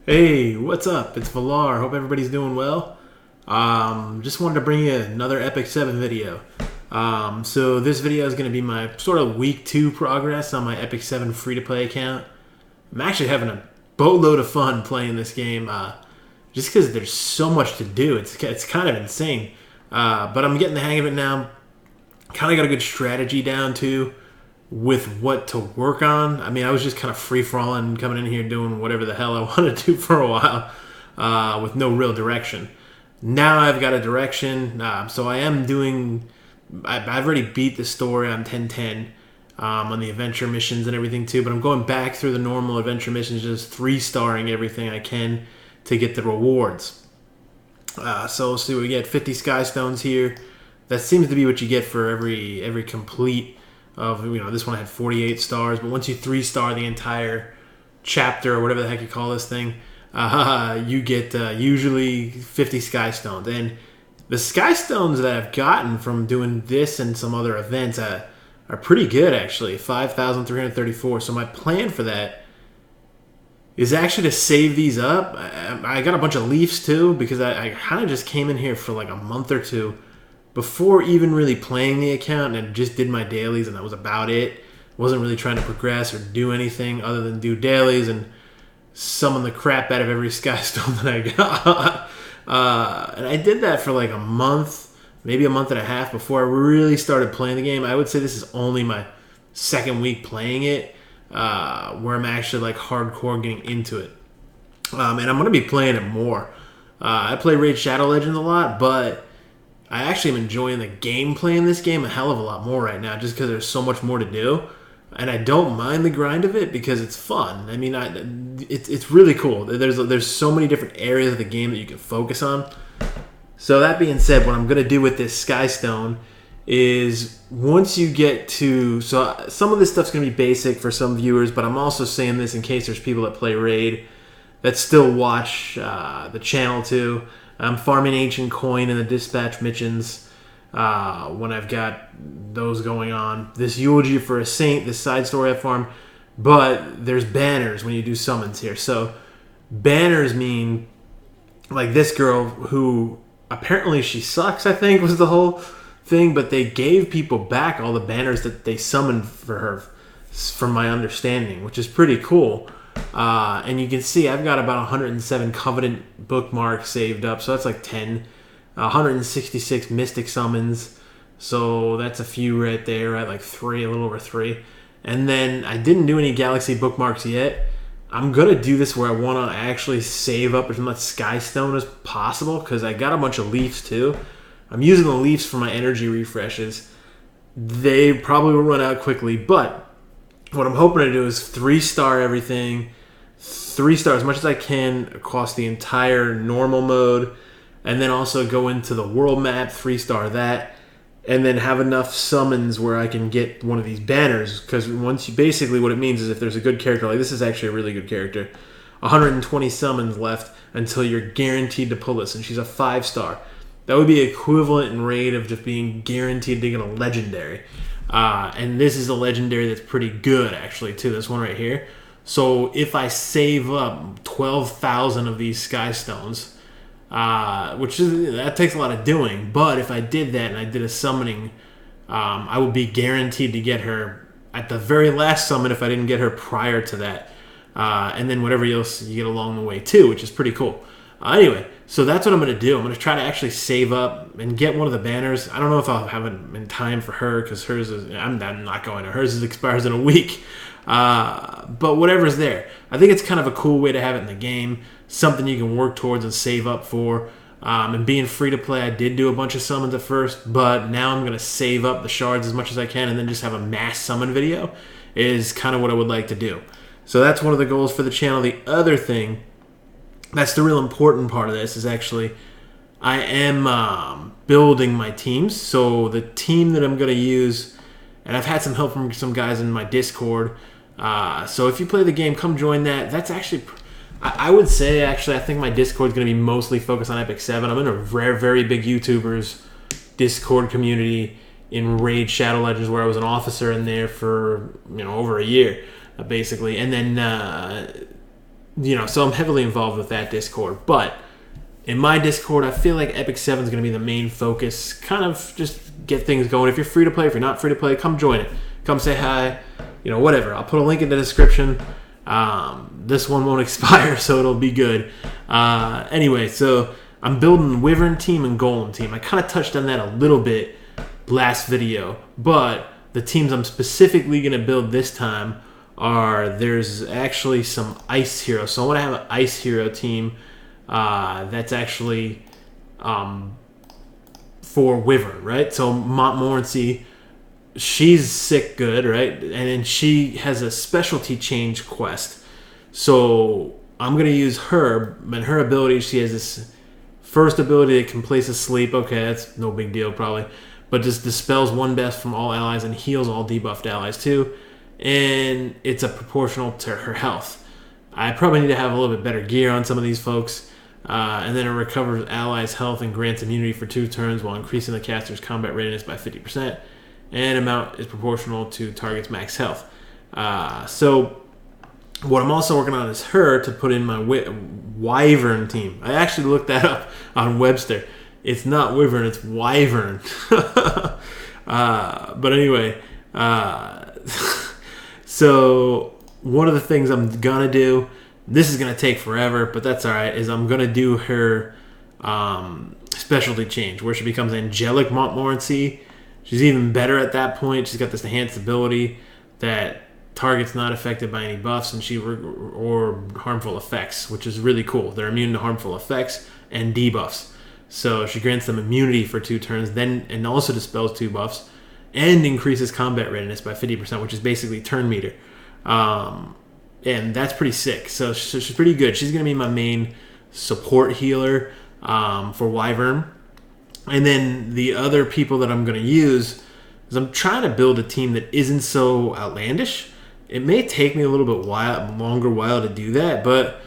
Hey, what's up? It's Valar. Hope everybody's doing well. Just wanted to bring you another Epic 7 video. So this video is going to be my sort of week 2 progress on my Epic 7 free-to-play account. I'm actually having a boatload of fun playing this game, just because there's so much to do. It's kind of insane. But I'm getting the hang of it now. Kind of got a good strategy down, too, with what to work on. I mean, I was just kind of free-falling, coming in here doing whatever the hell I wanted to do for a while, with no real direction. Now I've got a direction, so I am doing... I've already beat the story on 1010 on the adventure missions and everything too, but I'm going back through the normal adventure missions, just 3-starring everything I can to get the rewards. So let's see what we get. 50 Sky Stones here. That seems to be what you get for every complete of, this one had 48 stars, but once you 3-star the entire chapter or whatever the heck you call this thing, you get usually 50 Sky Stones. And the Sky Stones that I've gotten from doing this and some other events are pretty good, actually. 5,334. So my plan for that is actually to save these up. I got a bunch of leafs, too, because I kind of just came in here for like a month or two before even really playing the account, and just did my dailies, and that was about it. Wasn't really trying to progress or do anything other than do dailies and summon the crap out of every Sky Stone that I got. And I did that for like a month, maybe a month and a half before I really started playing the game. I would say this is only my second week playing it, where I'm actually like hardcore getting into it. And I'm going to be playing it more. I play Raid Shadow Legends a lot, but I actually am enjoying the gameplay in this game a hell of a lot more right now, just because there's so much more to do. And I don't mind the grind of it because it's fun. I mean, it's really cool. There's so many different areas of the game that you can focus on. So that being said, what I'm going to do with this Sky Stone is once you get to... So some of this stuff's going to be basic for some viewers, but I'm also saying this in case there's people that play Raid that still watch the channel too. I'm farming Ancient Coin and the Dispatch missions when I've got those going on. This Eulogy for a Saint, this side story I farm. But there's banners when you do summons here. So banners mean, like this girl who apparently she sucks, I think, was the whole thing. But they gave people back all the banners that they summoned for her, from my understanding, which is pretty cool. And you can see I've got about 107 Covenant bookmarks saved up, so that's like 10. 166 Mystic summons, so that's a few right there, right? Like 3, a little over 3. And then I didn't do any Galaxy bookmarks yet. I'm going to do this where I want to actually save up as much Sky Stone as possible, because I got a bunch of leaves too. I'm using the leaves for my energy refreshes. They probably will run out quickly, but what I'm hoping to do is 3-star everything, 3-star as much as I can across the entire normal mode, and then also go into the world map, 3-star that, and then have enough summons where I can get one of these banners. Because once you, basically what it means is if there's a good character, like this is actually a really good character, 120 summons left until you're guaranteed to pull this, and she's a 5-star. That would be equivalent in raid of just being guaranteed to get a legendary. And this is a legendary that's pretty good, actually, too. This one right here. So if I save up 12,000 of these Sky Stones, that takes a lot of doing. But if I did that and I did a summoning, I would be guaranteed to get her at the very last summon if I didn't get her prior to that. And then whatever else you get along the way, too, which is pretty cool. Anyway, so that's what I'm going to do. I'm going to try to actually save up and get one of the banners. I don't know if I'll have it in time for her, because hers is... I'm not going to. Hers expires in a week. But whatever's there. I think it's kind of a cool way to have it in the game. Something you can work towards and save up for. And being free to play, I did do a bunch of summons at first, but now I'm going to save up the shards as much as I can and then just have a mass summon video is kind of what I would like to do. So that's one of the goals for the channel. The other thing... that's the real important part of this, is actually I am building my teams. So the team that I'm going to use, and I've had some help from some guys in my Discord. So if you play the game, come join that. That's actually, I would say, actually, I think my Discord is going to be mostly focused on Epic 7. I'm in a very, very big YouTubers Discord community in Raid Shadow Legends, where I was an officer in there for over a year, basically. And then so I'm heavily involved with that Discord. But in my Discord, I feel like Epic 7 is going to be the main focus. Kind of just get things going. If you're free to play, if you're not free to play, come join it. Come say hi. Whatever. I'll put a link in the description. This one won't expire, so it'll be good. Anyway, so I'm building Wyvern team and Golem team. I kind of touched on that a little bit last video, but the teams I'm specifically going to build this time there's actually some Ice Heroes. So I want to have an Ice Hero team that's actually for Wyvern, right? So Montmorency, she's sick good, right? And then she has a specialty change quest. So I'm going to use her, and her ability, she has this first ability that can place asleep. Okay, that's no big deal probably. But just dispels one buff from all allies and heals all debuffed allies too. And it's a proportional to her health. I probably need to have a little bit better gear on some of these folks. And then it recovers allies' health and grants immunity for 2 turns while increasing the caster's combat readiness by 50%. And amount is proportional to target's max health. So what I'm also working on is her to put in my Wyvern team. I actually looked that up on Webster. It's not Wyvern, it's Wyvern. But anyway, so one of the things I'm going to do, this is going to take forever, but that's all right, is I'm going to do her specialty change where she becomes Angelic Montmorency. She's even better at that point. She's got this enhanced ability that target's not affected by any buffs or harmful effects, which is really cool. They're immune to harmful effects and debuffs. So she grants them immunity for 2 turns, and also dispels 2 buffs, and increases combat readiness by 50%, which is basically turn meter. And that's pretty sick. So she's pretty good. She's going to be my main support healer for Wyvern. And then the other people that I'm going to use is I'm trying to build a team that isn't so outlandish. It may take me a little bit longer while to do that, but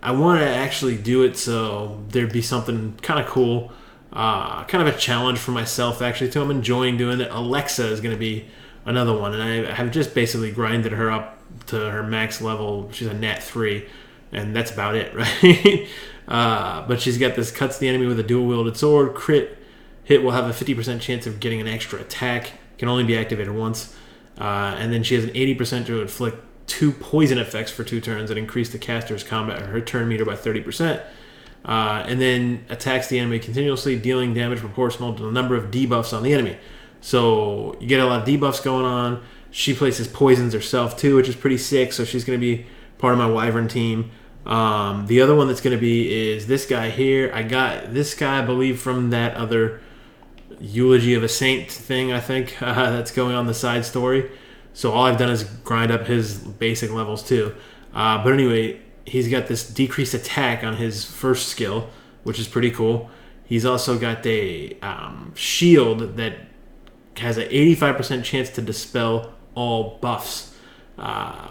I want to actually do it so there'd be something kind of cool, kind of a challenge for myself actually too. I'm enjoying doing it. Alexa is going to be another one, and I have just basically grinded her up to her max level. She's a nat 3, and that's about it, right? But she's got this cuts the enemy with a dual-wielded sword. Crit hit will have a 50% chance of getting an extra attack. Can only be activated once. And then she has an 80% to inflict 2 poison effects for 2 turns that increase the caster's combat or her turn meter by 30%. And then attacks the enemy continuously, dealing damage proportional to the number of debuffs on the enemy. So you get a lot of debuffs going on. She places poisons herself too, which is pretty sick. So she's going to be part of my Wyvern team. The other one that's going to be is this guy here. I got this guy, I believe, from that other Eulogy of a Saint thing, I think, that's going on the side story. So all I've done is grind up his basic levels too. But anyway, he's got this decreased attack on his first skill, which is pretty cool. He's also got a shield that has an 85% chance to dispel all buffs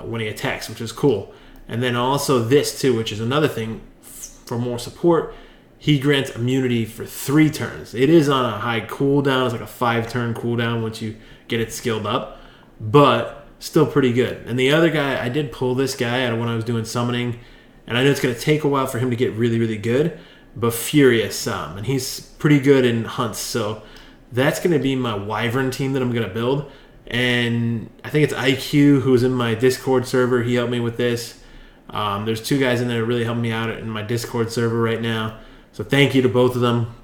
when he attacks, which is cool. And then also this too, which is another thing for more support. He grants immunity for 3 turns. It is on a high cooldown. It's like a 5-turn cooldown once you get it skilled up, but still pretty good. And the other guy, I did pull this guy out of when I was doing summoning, and I know it's going to take a while for him to get really, really good, but Furious, and he's pretty good in hunts. So that's going to be my Wyvern team that I'm going to build. And I think it's IQ, who's in my Discord server. He helped me with this. There's 2 guys in there really helping me out in my Discord server right now. So thank you to both of them.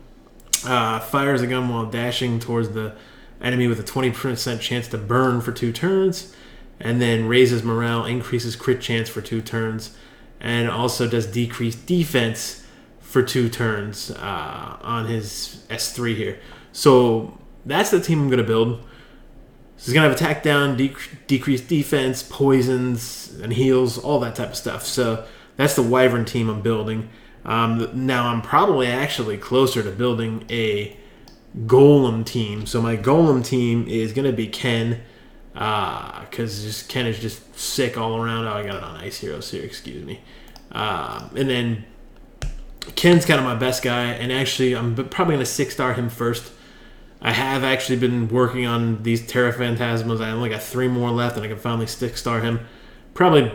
Fires a gun while dashing towards the enemy with a 20% chance to burn for 2 turns. And then raises morale, increases crit chance for 2 turns. And also does decreased defense for 2 turns on his S3 here. So that's the team I'm going to build. So he's going to have attack down, decreased defense, poisons, and heals, all that type of stuff. So that's the Wyvern team I'm building. Now I'm probably actually closer to building a Golem team. So my Golem team is going to be Ken, because Ken is just sick all around. Oh, I got it on Ice Heroes here, excuse me. And then Ken's kind of my best guy, and actually I'm probably going to 6-star him first. I have actually been working on these Terra Phantasmas. I only got 3 more left, and I can finally 6-star him. Probably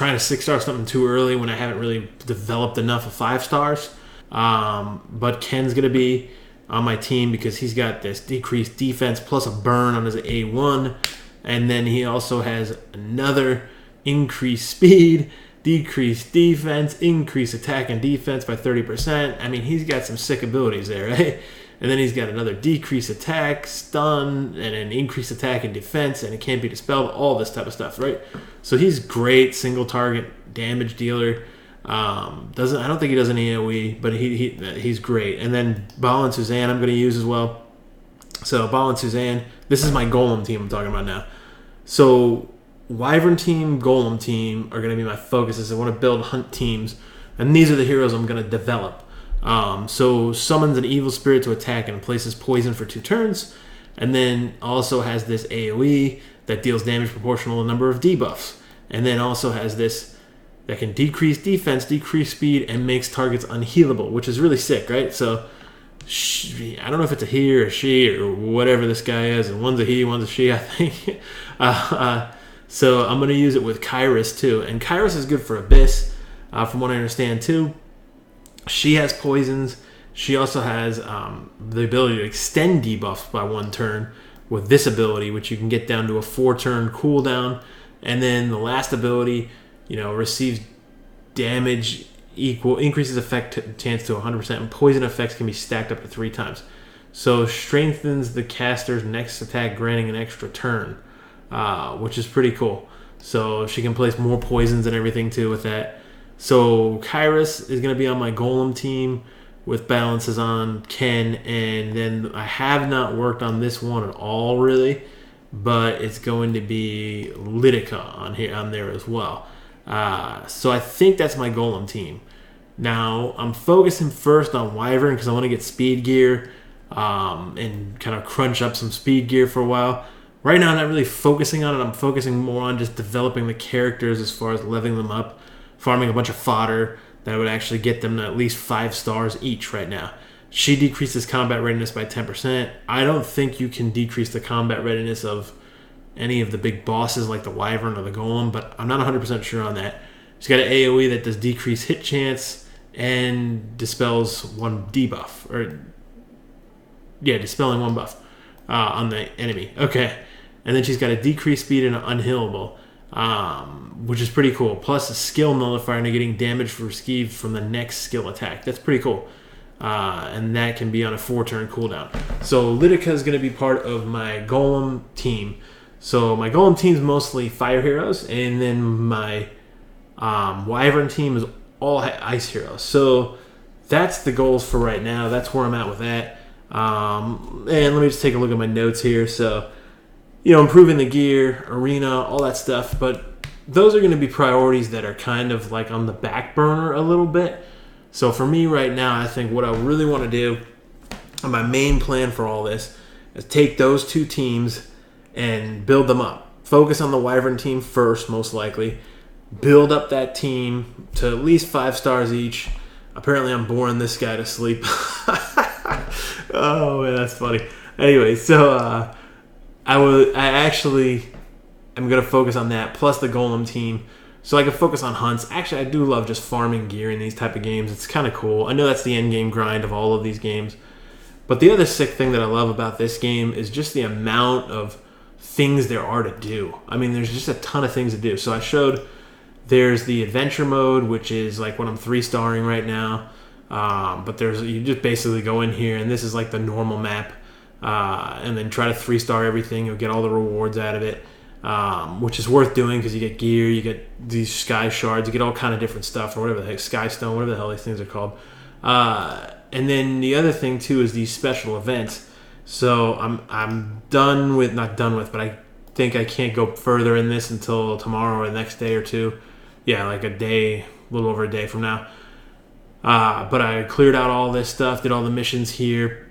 trying to 6-star something too early when I haven't really developed enough of 5 stars. But Ken's going to be on my team because he's got this decreased defense plus a burn on his A1. And then he also has another increased speed, decreased defense, increased attack and defense by 30%. I mean, he's got some sick abilities there, right? And then he's got another decreased attack, stun, and an increased attack and defense, and it can't be dispelled, all this type of stuff, right? So he's great single target damage dealer. I don't think he does any AoE, but he's great. And then Bal and Suzanne I'm going to use as well. So Bal and Suzanne, this is my Golem team I'm talking about now. So Wyvern team, Golem team are going to be my focuses. I want to build hunt teams, and these are the heroes I'm going to develop. So summons an evil spirit to attack and places poison for 2 turns, and then also has this AoE that deals damage proportional to the number of debuffs, and then also has this that can decrease defense, decrease speed, and makes targets unhealable, which is really sick, right? So I don't know if it's a he or a she or whatever this guy is, and one's a he, one's a she, I think. So I'm going to use it with Kairos too, and Kairos is good for Abyss, from what I understand too. She has poisons. She also has the ability to extend debuffs by 1 turn with this ability, which you can get down to a 4-turn cooldown. And then the last ability, receives damage increases effect chance to 100%, and poison effects can be stacked up to 3 times. So strengthens the caster's next attack, granting an extra turn, which is pretty cool. So she can place more poisons and everything too with that. So Kairos is going to be on my Golem team with balances on Ken, and then I have not worked on this one at all really, but it's going to be Lidica on there as well. So I think that's my Golem team. Now I'm focusing first on Wyvern because I want to get speed gear and kind of crunch up some speed gear for a while. Right now I'm not really focusing on it. I'm focusing more on just developing the characters as far as leveling them up, farming a bunch of fodder that would actually get them to at least 5 stars each right now. She decreases combat readiness by 10%. I don't think you can decrease the combat readiness of any of the big bosses like the Wyvern or the Golem, but I'm not 100% sure on that. She's got an AoE that does decrease hit chance and dispels 1 debuff. Dispelling 1 buff on the enemy. Okay. And then she's got a decreased speed and an unhealable, which is pretty cool. Plus a skill nullifier and getting damage received from the next skill attack. That's pretty cool. And that can be on a 4-turn cooldown. So Lidica is going to be part of my Golem team. So my Golem team is mostly fire heroes, and then my Wyvern team is all ice heroes. So that's the goals for right now. That's where I'm at with that. And let me just take a look at my notes here. So, improving the gear, arena, all that stuff. But those are going to be priorities that are kind of like on the back burner a little bit. So for me right now, I think what I really want to do, and my main plan for all this, is take those 2 teams and build them up. Focus on the Wyvern team first, most likely. Build up that team to at least 5 stars each. Apparently I'm boring this guy to sleep. Oh man, that's funny. Anyway, so I'm gonna focus on that plus the Golem team, so I can focus on hunts. Actually, I do love just farming gear in these type of games. It's kind of cool. I know that's the end game grind of all of these games, but the other sick thing that I love about this game is just the amount of things there are to do. I mean, there's just a ton of things to do. So I showed there's the adventure mode, which is like what I'm 3-starring right now. But you just basically go in here, and this is like the normal map, and then try to 3-star everything. You'll get all the rewards out of it, which is worth doing because you get gear, you get these sky shards, you get all kind of different stuff, or whatever the heck, sky stone, whatever the hell these things are called. And then the other thing too is these special events. So I'm not done with, but I think I can't go further in this until tomorrow or the next day or 2. Yeah, like a little over a day from now. But I cleared out all this stuff, did all the missions here.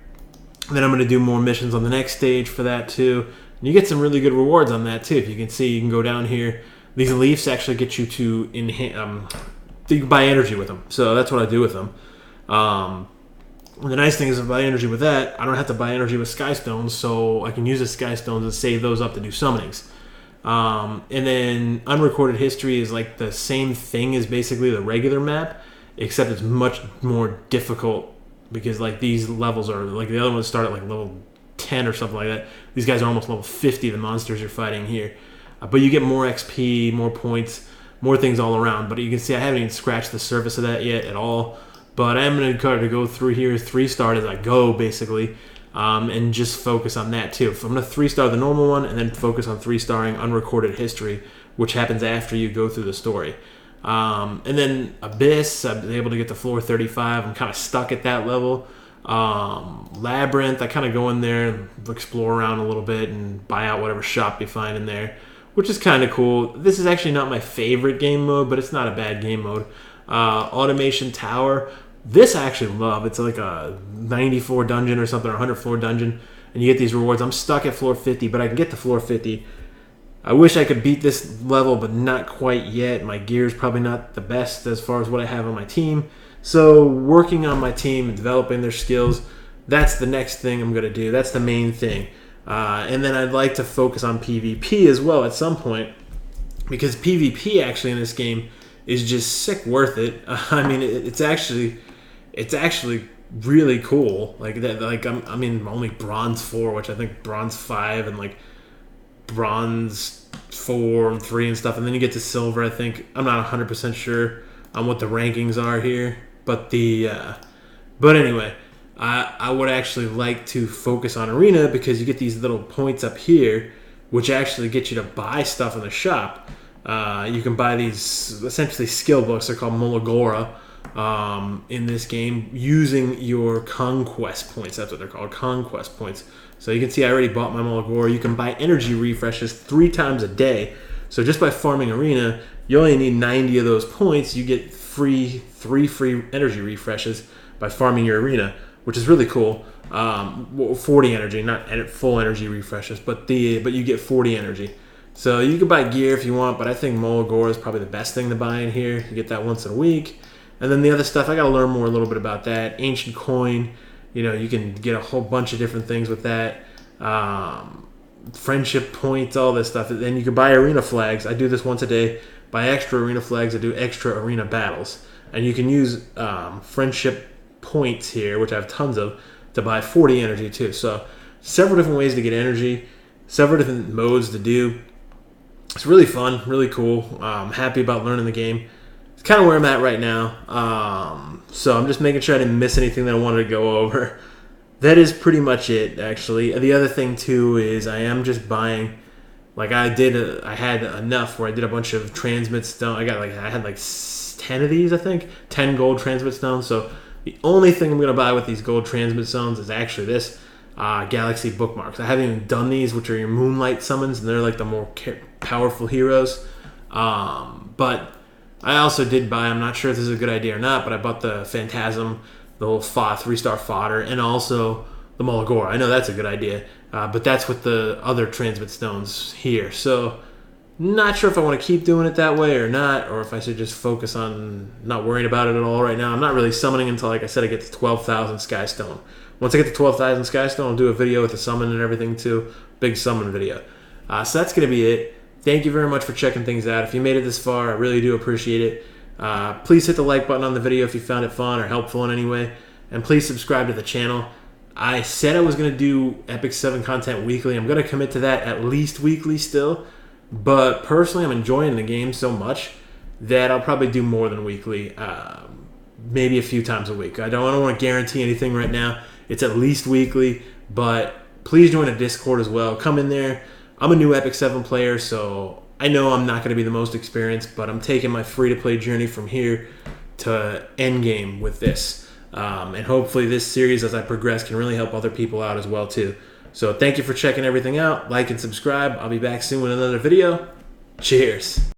Then I'm going to do more missions on the next stage for that too. And you get some really good rewards on that too. If you can see, you can go down here. These leaves actually get you to you can buy energy with them. So that's what I do with them. And the nice thing is if I buy energy with that, I don't have to buy energy with sky stones, so I can use the sky stones and save those up to do summonings. And then unrecorded history is like the same thing as basically the regular map, except it's much more difficult because like these levels are like the other ones start at like level 10 or something like that. These guys are almost level 50, the monsters you're fighting here. But you get more XP, more points, more things all around. But you can see I haven't even scratched the surface of that yet at all. But I am going to go through here 3-star as I go, basically, and just focus on that too. I'm going to 3-star the normal one and then focus on 3-starring unrecorded history, which happens after you go through the story. And then Abyss, I was able to get to floor 35. I'm kind of stuck at that level. Labyrinth, I kind of go in there and explore around a little bit and buy out whatever shop you find in there, which is kind of cool. This is actually not my favorite game mode, but it's not a bad game mode. Automation Tower, this I actually love. It's like a 94 dungeon or something, or 100 floor dungeon, and you get these rewards. I'm stuck at floor 50, but I can get to floor 50. I wish I could beat this level, but not quite yet. My gear's probably not the best as far as what I have on my team. So working on my team and developing their skills, that's the next thing I'm going to do. That's the main thing. And then I'd like to focus on PvP as well at some point, because PvP actually in this game is just sick worth it. I mean, it's actually really cool. Like that, like I'm in only bronze 4, which I think bronze 5 and like bronze 4 and 3 and stuff, and then you get to silver. I think I'm not 100% sure on what the rankings are here, but anyway, I would actually like to focus on arena because you get these little points up here, which actually get you to buy stuff in the shop. You can buy these essentially skill books. They're called Molagora in this game, using your conquest points. That's what they're called, conquest points. So you can see I already bought my Molagora. You can buy energy refreshes 3 times a day. So just by farming arena, you only need 90 of those points. You get 3 free energy refreshes by farming your arena, which is really cool. 40 energy, not full energy refreshes, but you get 40 energy. So you can buy gear if you want, but I think Molagora is probably the best thing to buy in here. You get that once a week. And then the other stuff, I got to learn more a little bit about that. Ancient coin, you can get a whole bunch of different things with that. Friendship points, all this stuff. Then you can buy arena flags. I do this once a day. Buy extra arena flags. I do extra arena battles. And you can use friendship points here, which I have tons of, to buy 40 energy too. So several different ways to get energy, several different modes to do. It's really fun, really cool. I'm happy about learning the game. It's kind of where I'm at right now. So I'm just making sure I didn't miss anything that I wanted to go over. That is pretty much it, actually. The other thing too is I am just buying, like I had enough where I did a bunch of transmit stone. I had like 10 of these, I think, 10 gold transmit stones. So the only thing I'm gonna buy with these gold transmit stones is actually this galaxy bookmarks. I haven't even done these, which are your moonlight summons, and they're like the more powerful heroes. But I also did buy, I'm not sure if this is a good idea or not, but I bought the Phantasm, the little 3-star fodder, and also the Molagora. I know that's a good idea, but that's with the other transmit stones here. So not sure if I want to keep doing it that way or not, or if I should just focus on not worrying about it at all right now. I'm not really summoning until, like I said, I get to 12,000 Sky Stone. Once I get to 12,000 Sky Stone, I'll do a video with the summon and everything too. Big summon video. So that's going to be it. Thank you very much for checking things out. If you made it this far, I really do appreciate it. Please hit the like button on the video if you found it fun or helpful in any way. And please subscribe to the channel. I said I was going to do Epic 7 content weekly. I'm going to commit to that at least weekly still. But personally, I'm enjoying the game so much that I'll probably do more than weekly. Maybe a few times a week. I don't want to guarantee anything right now. It's at least weekly. But please join a Discord as well. Come in there. I'm a new Epic 7 player, so I know I'm not going to be the most experienced, but I'm taking my free-to-play journey from here to endgame with this. And hopefully this series, as I progress, can really help other people out as well, too. So thank you for checking everything out. Like and subscribe. I'll be back soon with another video. Cheers.